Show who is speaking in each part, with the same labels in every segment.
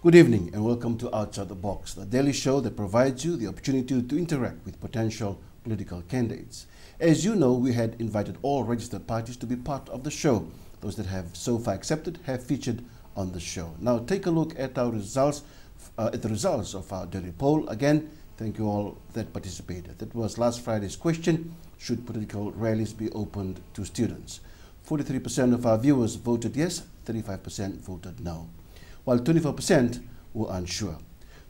Speaker 1: Good evening and welcome to Outside the Box, the daily show that provides you the opportunity to interact with potential political candidates. As you know, we had invited all registered parties to be part of the show. Those that have so far accepted have featured on the show. Now take a look at our results, the results of our daily poll. Again, thank you all that participated. That was last Friday's question: should political rallies be opened to students? 43% of our viewers voted yes, 35% voted no, while 24% were unsure.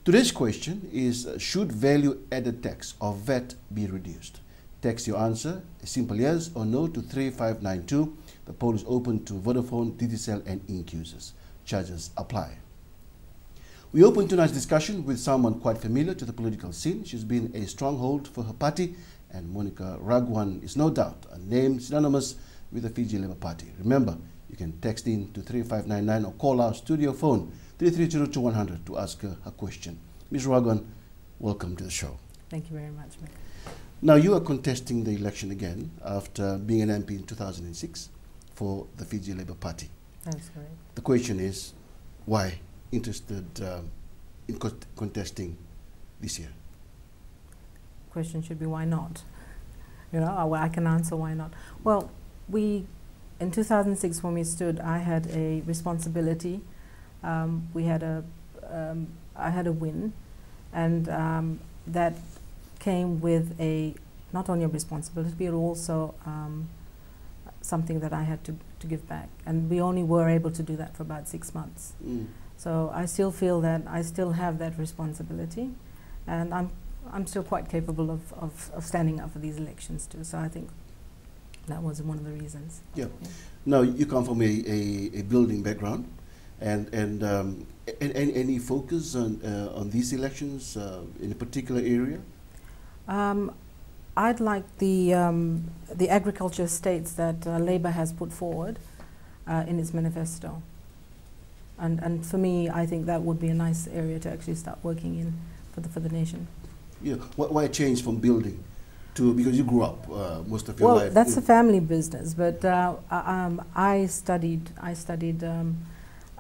Speaker 1: Today's question is, should value-added tax or VAT be reduced? Text your answer, a simple yes or no, to 3592. The poll is open to Vodafone, Digicel and Ink users. Charges apply. We open tonight's discussion with someone quite familiar to the political scene. She's been a stronghold for her party, and Monica Ragwan is no doubt a name synonymous with the Fiji Labour Party. Remember, you can text in to 3599 or call our studio phone 3302 to ask her a question. Ms. Ragwan, welcome to the show.
Speaker 2: Thank you very much, Mick.
Speaker 1: Now, you are contesting the election again after being an MP in 2006 for the Fiji Labour Party.
Speaker 2: That's correct. The
Speaker 1: question is, why interested in contesting this year?
Speaker 2: The question should be, why not? You know, I can answer why not. Well, in 2006, when we stood, I had a responsibility. I had a win, and that came with not only a responsibility, but also something that I had to give back. And we only were able to do that for about 6 months. So I still feel that I still have that responsibility, and I'm still quite capable of standing up for these elections too. So I think that was one of the reasons. Yeah.
Speaker 1: Now, you come from a building background, and any focus on these elections in a particular area?
Speaker 2: I'd like the agriculture states that Labour has put forward in its manifesto. And for me, I think that would be a nice area to actually start working in for the nation. Yeah.
Speaker 1: Why change from building to, because you grew up most of your life?
Speaker 2: Well, that's a family business, but I studied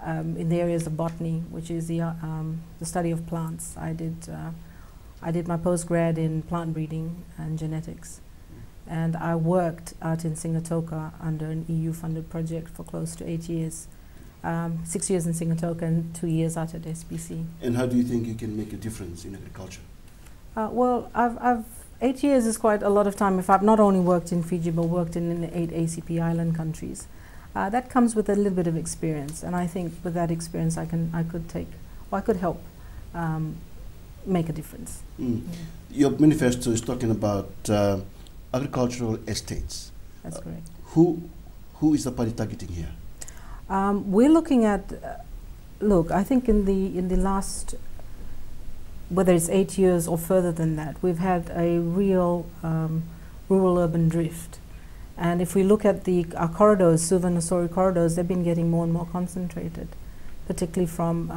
Speaker 2: in the areas of botany, which is the study of plants. I did my postgrad in plant breeding and genetics, and I worked out in Sigatoka under an EU-funded project for close to 8 years. 6 years in Sigatoka and 2 years out at SPC.
Speaker 1: And how do you think you can make a difference in agriculture?
Speaker 2: Well, 8 years is quite a lot of time. If I've not only worked in Fiji, but worked in the 8 ACP island countries. That comes with a little bit of experience, and I think with that experience I could help make a difference.
Speaker 1: Your manifesto is talking about agricultural estates.
Speaker 2: That's correct.
Speaker 1: Who is the party targeting here?
Speaker 2: We're looking at, look, I think in the last, whether it's 8 years or further than that, we've had a real rural-urban drift. And if we look at our corridors, Suvarnasori corridors, they've been getting more and more concentrated, particularly from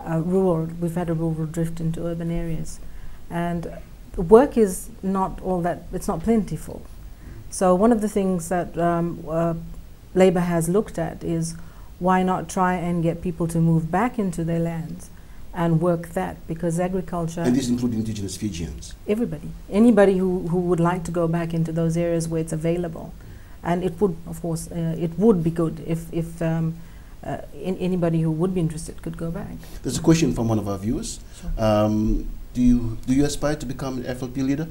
Speaker 2: rural. We've had a rural drift into urban areas. And work is not all that, it's not plentiful. So one of the things that Labour has looked at is, why not try and get people to move back into their lands and work that, because agriculture...
Speaker 1: And this includes indigenous Fijians?
Speaker 2: Everybody. Anybody who would like to go back into those areas where it's available. And it would, of course, it would be good if anybody who would be interested could go back.
Speaker 1: There's a question from one of our viewers. Sure. Do you aspire to become an FLP leader?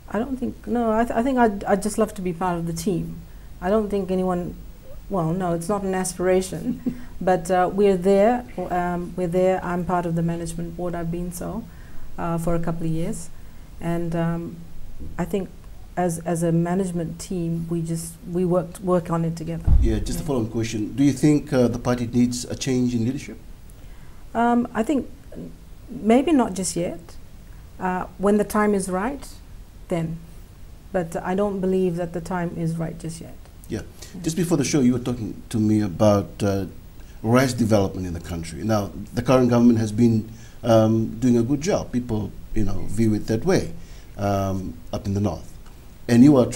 Speaker 2: I don't think, no, I think I'd just love to be part of the team. I don't think anyone, well, no, it's not an aspiration, but we're there. I'm part of the management board. I've been so for a couple of years, and I think as a management team, we work on it together.
Speaker 1: Yeah, just a follow-on question: do you think the party needs a change in leadership?
Speaker 2: I think maybe not just yet. When the time is right, then. But I don't believe that the time is right just yet.
Speaker 1: Yeah. Just before the show, you were talking to me about rice development in the country. Now, the current government has been doing a good job. People, view it that way up in the north. And you are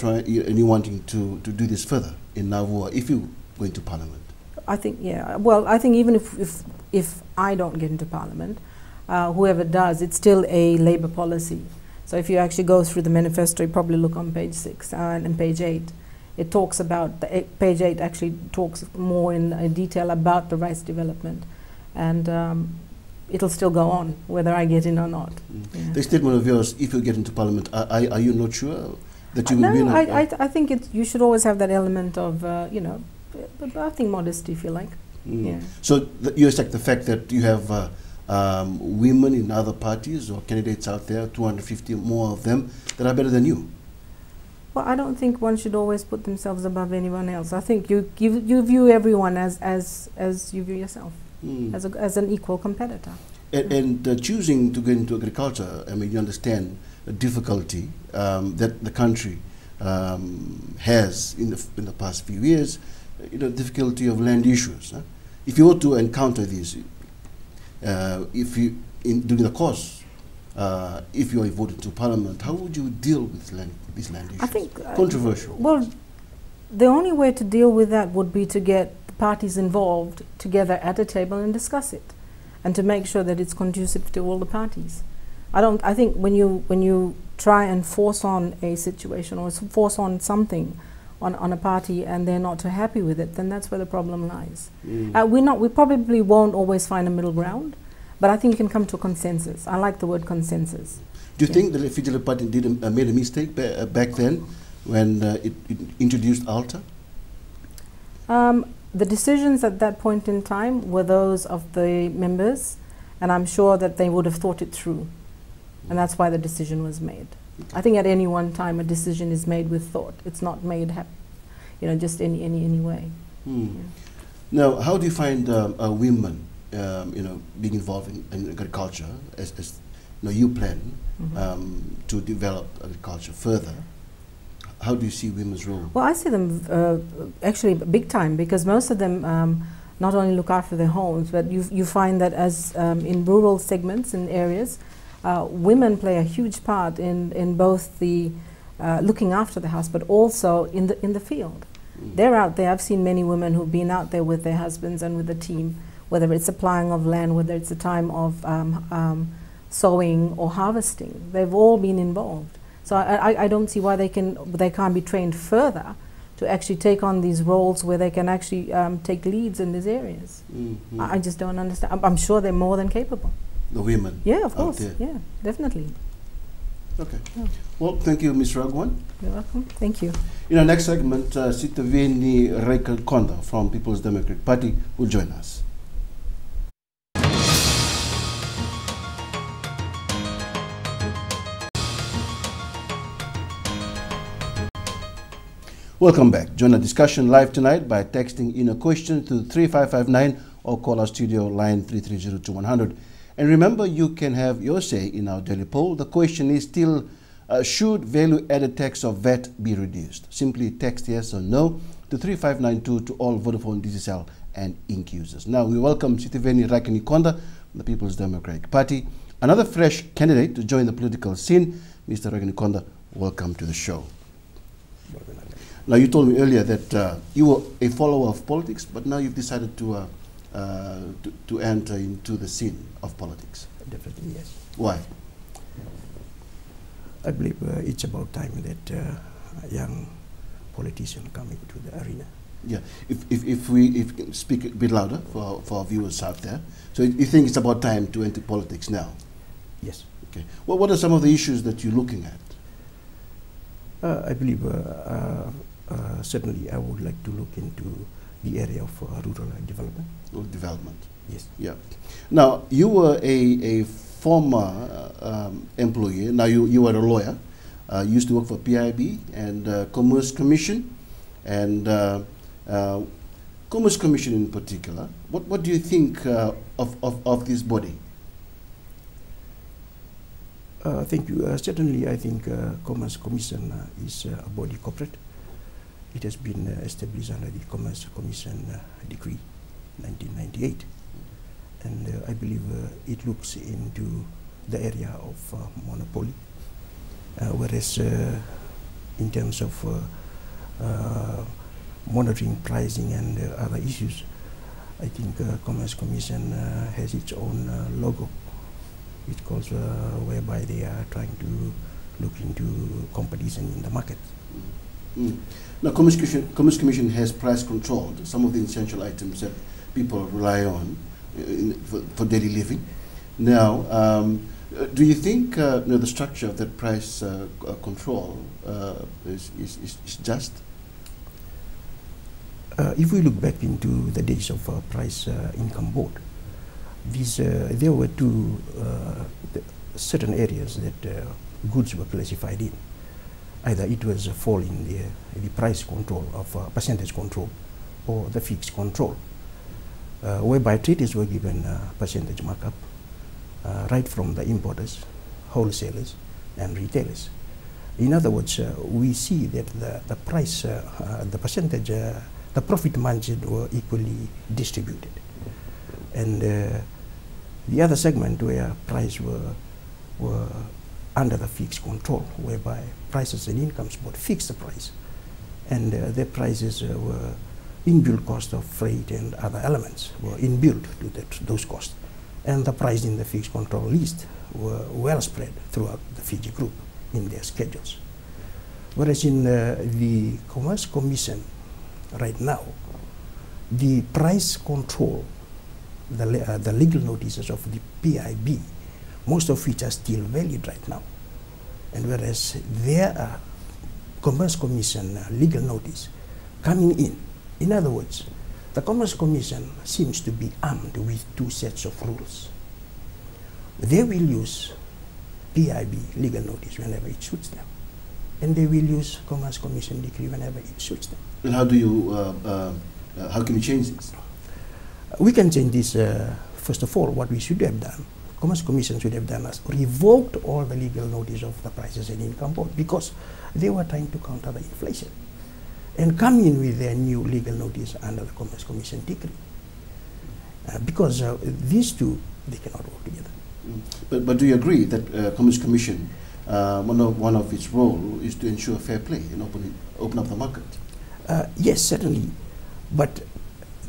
Speaker 1: wanting to do this further in Navua if you go into Parliament.
Speaker 2: I think, yeah. Well, I think even if I don't get into Parliament, whoever does, it's still a Labour policy. So if you actually go through the manifesto, you probably look on page 6 and page 8. It talks about, page 8 actually talks more in detail about the rice development. And it'll still go on, whether I get in or not. Yeah.
Speaker 1: The statement of yours, if you get into Parliament, are you not sure that you will win?
Speaker 2: No, I think you should always have that element of, you know, I think modesty, if you like. Yeah.
Speaker 1: So you expect the fact that you have women in other parties or candidates out there, 250 more of them, that are better than you?
Speaker 2: Well, I don't think one should always put themselves above anyone else. I think you view everyone as you view yourself, as an equal competitor.
Speaker 1: And choosing to get into agriculture, I mean, you understand the difficulty that the country has in the past few years, you know, difficulty of land issues. Huh? If you were to encounter these, during the course, if you are voted to Parliament, how would you deal with these land issues?
Speaker 2: I think
Speaker 1: controversial.
Speaker 2: Well, the only way to deal with that would be to get the parties involved together at a table and discuss it, and to make sure that it's conducive to all the parties. I think when you try and force on a situation or force on something on a party and they're not too happy with it, then that's where the problem lies. We probably won't always find a middle ground, but I think you can come to a consensus. I like the word consensus.
Speaker 1: Do you think the Fiji Labour Party made a mistake back then when it introduced ALTA?
Speaker 2: The decisions at that point in time were those of the members, and I'm sure that they would have thought it through, and that's why the decision was made. I think at any one time a decision is made with thought. It's not made, just any way. Yeah.
Speaker 1: Now, how do you find women, being involved in agriculture as you plan to develop agriculture further? How do you see women's role?
Speaker 2: Well, I see them actually big time, because most of them not only look after their homes, but you find that as in rural segments and areas, women play a huge part in both the looking after the house, but also in the field. They're out there. I've seen many women who've been out there with their husbands and with the team, whether it's applying of land, whether it's a time of sowing or harvesting. They've all been involved. So I don't see why they can't be trained further to actually take on these roles where they can actually take leads in these areas. I just don't understand. I'm sure they're more than capable.
Speaker 1: The women?
Speaker 2: Yeah, of course. Yeah, definitely.
Speaker 1: Okay. Yeah. Well, thank you, Ms. Ragwan.
Speaker 2: You're welcome. Thank you.
Speaker 1: In our next segment, Sitiveni Raikanikoda from People's Democratic Party will join us. Welcome back. Join the discussion live tonight by texting in a question to 3559 or call our studio line 330-100. And remember, you can have your say in our daily poll. The question is still, should value-added tax of VAT be reduced? Simply text yes or no to 3592 to all Vodafone, DCL and Inc users. Now we welcome Sitiveni Raikanikoda from the People's Democratic Party, another fresh candidate to join the political scene. Mr. Raikanikoda, welcome to the show. Now, you told me earlier that you were a follower of politics, but now you've decided to enter into the scene of politics.
Speaker 3: Definitely, yes.
Speaker 1: Why?
Speaker 3: I believe it's about time that a young politician come into the arena.
Speaker 1: Yeah. If we speak a bit louder for our viewers out there, so you think it's about time to enter politics now?
Speaker 3: Yes.
Speaker 1: Okay. Well, what are some of the issues that you're looking at?
Speaker 3: I believe certainly I would like to look into the area of rural development.
Speaker 1: Rural development.
Speaker 3: Yes.
Speaker 1: Yeah. Now, you were a former employee. Now, you were a lawyer. You used to work for PIB and Commerce Commission. And Commerce Commission in particular, what do you think of this body?
Speaker 3: Thank you. Certainly, I think Commerce Commission is a body corporate. It has been established under the Commerce Commission Decree 1998. And I believe it looks into the area of monopoly, whereas in terms of monitoring pricing and other issues, I think Commerce Commission has its own logo, which calls whereby they are trying to look into competition in the market.
Speaker 1: Now, Commerce Commission has price controlled some of the essential items that people rely on for daily living. Now, do you think the structure of that price control is just?
Speaker 3: If we look back into the days of price income board, there were two certain areas that goods were classified in. Either it was fall in the price control of percentage control or the fixed control, whereby traders were given percentage markup right from the importers, wholesalers and retailers. In other words, we see that the price, the percentage, the profit margin were equally distributed. And the other segment where price were under the fixed control, whereby prices and incomes board fixed the price, and their prices were inbuilt cost of freight and other elements were inbuilt to those costs, and the price in the fixed control list were well spread throughout the Fiji group in their schedules. Whereas in the Commerce Commission right now, the price control, the legal notices of the PIB, most of which are still valid right now. And whereas there are Commerce Commission legal notice coming in other words, the Commerce Commission seems to be armed with two sets of rules. They will use PIB legal notice whenever it suits them, and they will use Commerce Commission decree whenever it suits them.
Speaker 1: And how do you, how can we change this?
Speaker 3: We can change this, first of all, what we should have done, Commerce Commission should have done is revoked all the legal notice of the prices and income board, because they were trying to counter the inflation, and come in with their new legal notice under the Commerce Commission decree. Because these two, they cannot work together.
Speaker 1: But do you agree that Commerce Commission, one of its role is to ensure fair play and open up the market?
Speaker 3: Yes, certainly. But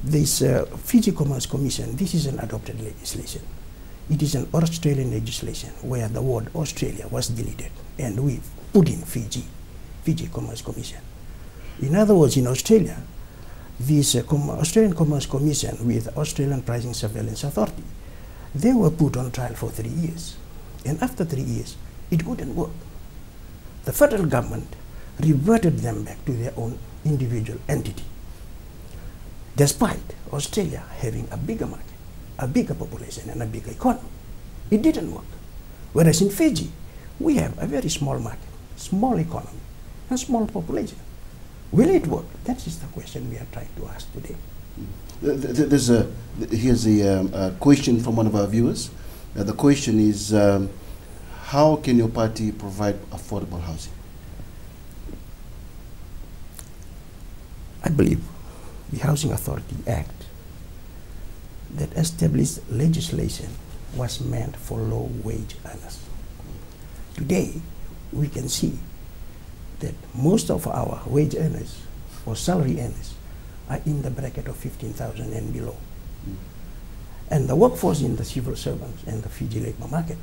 Speaker 3: this Fiji Commerce Commission, this is an adopted legislation. It is an Australian legislation where the word Australia was deleted, and we put in Fiji Commerce Commission. In other words, in Australia, this Australian Commerce Commission with Australian Pricing Surveillance Authority, they were put on trial for 3 years. And after 3 years, it wouldn't work. The federal government reverted them back to their own individual entity, despite Australia having a bigger market, a bigger population and a bigger economy. It didn't work. Whereas in Fiji, we have a very small market, small economy, and small population. Will it work? That is the question we are trying to ask today.
Speaker 1: Here's a question from one of our viewers. The question is, how can your party provide affordable housing?
Speaker 3: I believe the Housing Authority Act that established legislation was meant for low-wage earners. Today, we can see that most of our wage earners or salary earners are in the bracket of 15,000 and below. And the workforce in the civil servants and the Fiji labour market,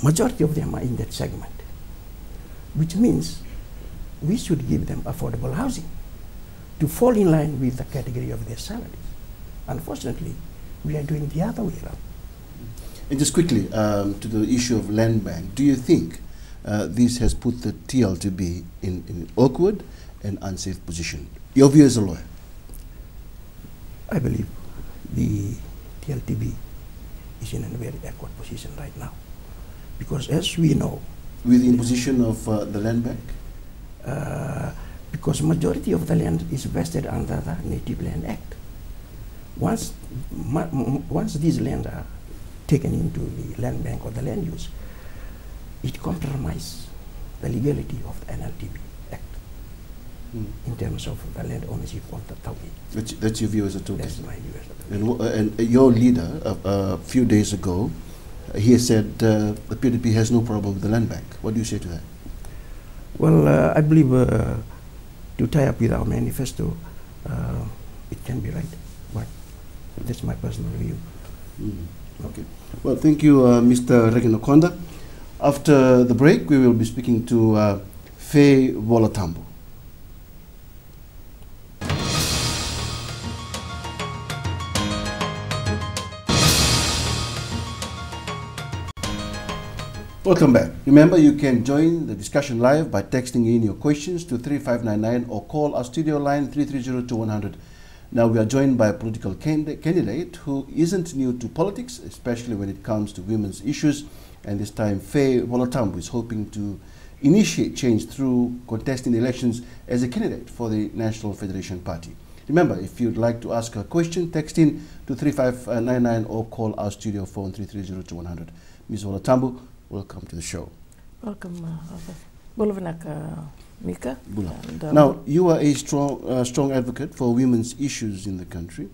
Speaker 3: majority of them are in that segment, which means we should give them affordable housing to fall in line with the category of their salaries. Unfortunately, we are doing the other way around.
Speaker 1: And just quickly, to the issue of land bank, do you think this has put the TLTB in an awkward and unsafe position? Your view as a lawyer.
Speaker 3: I believe the TLTB is in a very awkward position right now, because as we know,
Speaker 1: with the imposition of the land bank?
Speaker 3: Because majority of the land is vested under the Native Land Act. Once these lands are taken into the land bank or the land use, it compromises the legality of the NLTB Act in terms of the land ownership of the Tauki.
Speaker 1: That's your view as a Tauki?
Speaker 3: That's my view as a Tauki.
Speaker 1: And your leader, a few days ago, he said the PDP has no problem with the land bank. What do you say to that?
Speaker 3: Well, I believe to tie up with our manifesto, it can be right. That's my personal view.
Speaker 1: Okay. Well, thank you, Mr. Rakinikanda. After the break, we will be speaking to FA Volatabu. Welcome back. Remember, you can join the discussion live by texting in your questions to 3599 or call our studio line 330-2100. Now we are joined by a political candidate who isn't new to politics, especially when it comes to women's issues. And this time, FA Watamu is hoping to initiate change through contesting elections as a candidate for the National Federation Party. Remember, if you'd like to ask a question, text in to 3599 or call our studio phone 330-2100. Ms. Volatabu, welcome to the show.
Speaker 4: Welcome, Mika.
Speaker 1: Now, you are a strong advocate for women's issues in the country.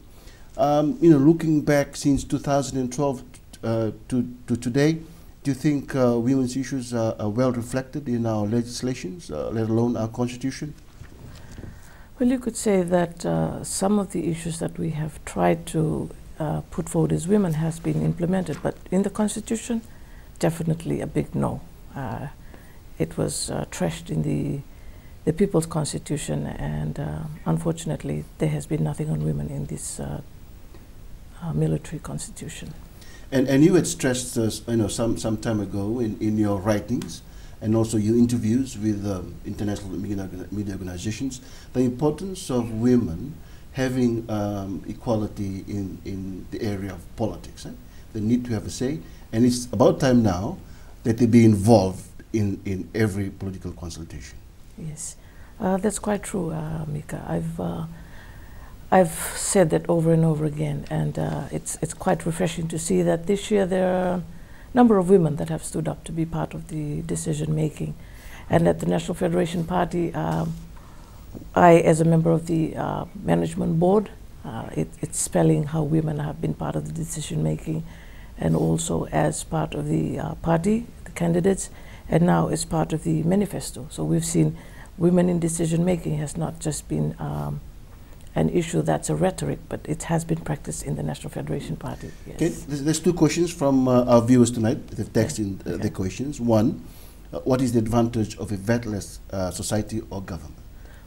Speaker 1: Looking back since 2012 to today, do you think women's issues are well reflected in our legislations, let alone our constitution?
Speaker 4: Well, you could say that some of the issues that we have tried to put forward as women has been implemented, but in the constitution, definitely a big no. It was trashed in the People's Constitution, and unfortunately, there has been nothing on women in this military constitution.
Speaker 1: And you had stressed, some time ago in your writings and also your interviews with international media organizations, the importance of women having equality in the area of politics. They need to have a say, and it's about time now that they be involved in every political consultation.
Speaker 4: Yes, that's quite true, Mika. I've said that over and over again, and it's quite refreshing to see that this year there are a number of women that have stood up to be part of the decision making. And at the National Federation Party, I, as a member of the management board, it's spelling how women have been part of the decision making, and also as part of the party, the candidates, and now as part of the manifesto. So we've seen women in decision making has not just been an issue that's a rhetoric, but it has been practiced in the National Federation Party. Yes.
Speaker 1: Okay, there's two questions from our viewers tonight. They've texted the questions. One, what is the advantage of a VAT-less society or government?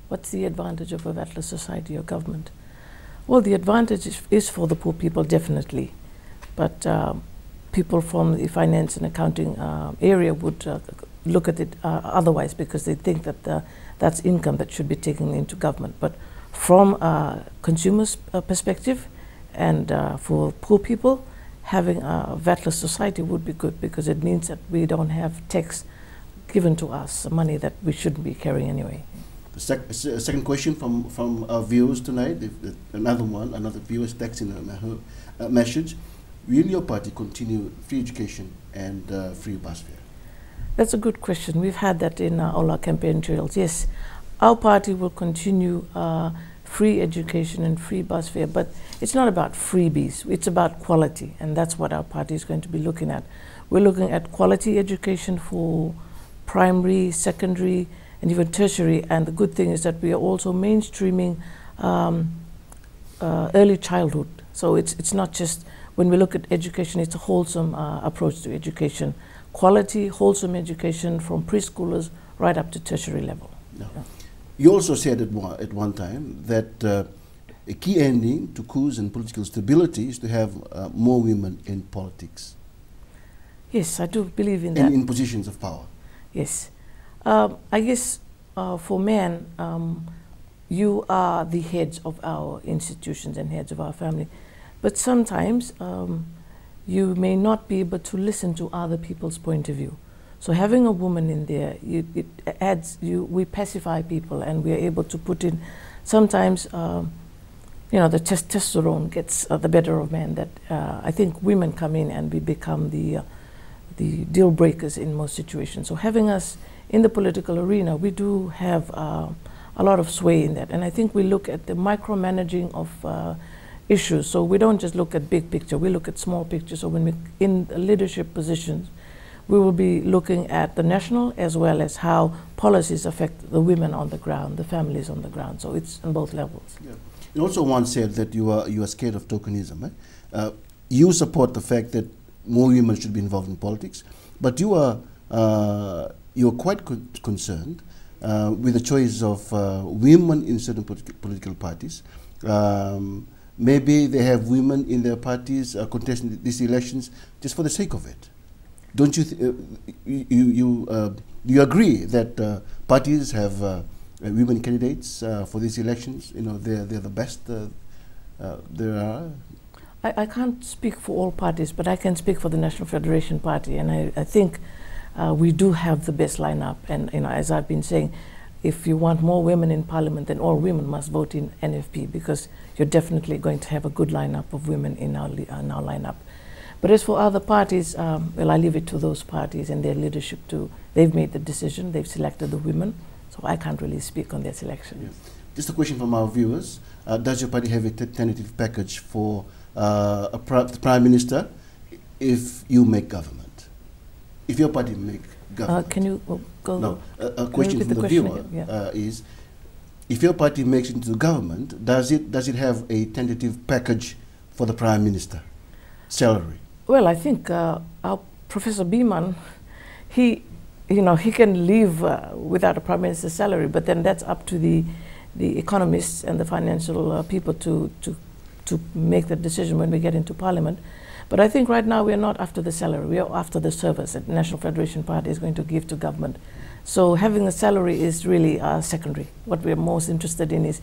Speaker 4: What's the advantage of a VAT-less society or government? Well, the advantage is for the poor people, definitely. But people from the finance and accounting area would look at it otherwise, because they think that that's income that should be taken into government. But from a consumer's perspective and for poor people, having a VAT-less society would be good, because it means that we don't have tax given to us, money that we shouldn't be carrying anyway.
Speaker 1: The second question from our viewers tonight, another viewer is texting a message. Will your party continue free education and free bus fare?
Speaker 4: That's a good question. We've had that in all our campaign trails. Yes, our party will continue free education and free bus fare, but it's not about freebies. It's about quality, and that's what our party is going to be looking at. We're looking at quality education for primary, secondary, and even tertiary, and the good thing is that we are also mainstreaming early childhood. So it's not just, when we look at education, it's a wholesome approach to education. Quality, wholesome education from preschoolers right up to tertiary level.
Speaker 1: No. Yeah. You also said at one time that a key ending to coups and political stability is to have more women in politics.
Speaker 4: Yes, I do believe in that.
Speaker 1: And in positions of power.
Speaker 4: Yes. I guess for men, you are the heads of our institutions and heads of our family. But sometimes you may not be able to listen to other people's point of view. So having a woman in there, it adds, we pacify people, and we are able to put in, sometimes, the testosterone gets the better of men, that I think women come in and we become the deal breakers in most situations. So having us in the political arena, we do have a lot of sway in that. And I think we look at the micromanaging of issues. So we don't just look at big picture, we look at small picture. So when we're in leadership positions, we will be looking at the national as well as how policies affect the women on the ground, the families on the ground. So it's on both levels.
Speaker 1: Yeah. You also once said that you are scared of tokenism. You support the fact that more women should be involved in politics, but you are quite concerned with the choice of women in certain political parties. Maybe they have women in their parties contesting these elections just for the sake of it. Don't you? Do you agree that parties have women candidates for these elections? You know, they're the best there are.
Speaker 4: I can't speak for all parties, but I can speak for the National Federation Party, and I think we do have the best lineup. And you know, as I've been saying, if you want more women in Parliament, then all women must vote in NFP, because you're definitely going to have a good lineup of women in our lineup. But as for other parties, well, I leave it to those parties and their leadership to. They've made the decision. They've selected the women, so I can't really speak on their selection. Yeah.
Speaker 1: Just a question from our viewers: does your party have a tentative package for the Prime Minister if you make government? If your party make government?
Speaker 4: Can you go?
Speaker 1: No, a question from the viewer is: if your party makes it into the government, does it have a tentative package for the Prime Minister salary?
Speaker 4: Well, I think our Professor Beeman, he can live without a Prime Minister's salary, but then that's up to the economists and the financial people to make the decision when we get into Parliament. But I think right now we are not after the salary, we are after the service that the National Federation Party is going to give to government. So having a salary is really secondary. What we are most interested in is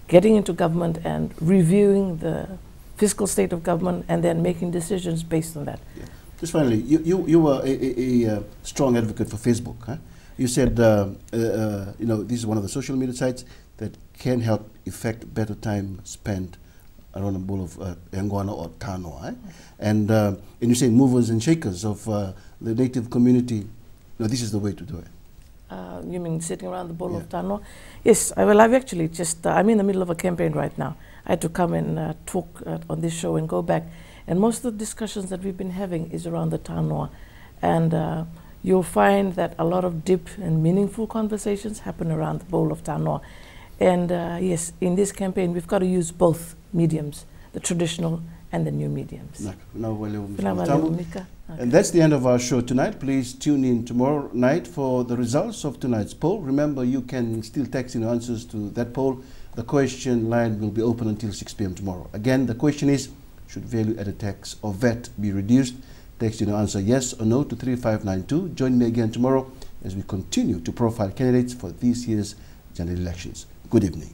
Speaker 4: getting into government and reviewing the fiscal state of government and then making decisions based on that.
Speaker 1: Yeah. Just finally, you were a strong advocate for Facebook. Huh? You said, you know, this is one of the social media sites that can help effect better time spent around the bowl of Yanguana or Tanoa. And you say movers and shakers of the native community, no, this is the way to do it.
Speaker 4: You mean sitting around the bowl of Tanoa? Yes, well, I've actually just, I'm in the middle of a campaign right now. I had to come and talk on this show and go back. And most of the discussions that we've been having is around the Tanoa. And you'll find that a lot of deep and meaningful conversations happen around the bowl of Tanoa. And yes, in this campaign, we've got to use both mediums, the traditional and the new mediums.
Speaker 1: And that's the end of our show tonight. Please tune in tomorrow night for the results of tonight's poll. Remember, you can still text in answers to that poll. The question line will be open until 6 p.m. tomorrow. Again, the question is, should value-added tax or VAT be reduced? Text in your answer yes or no to 3592. Join me again tomorrow as we continue to profile candidates for this year's general elections. Good evening.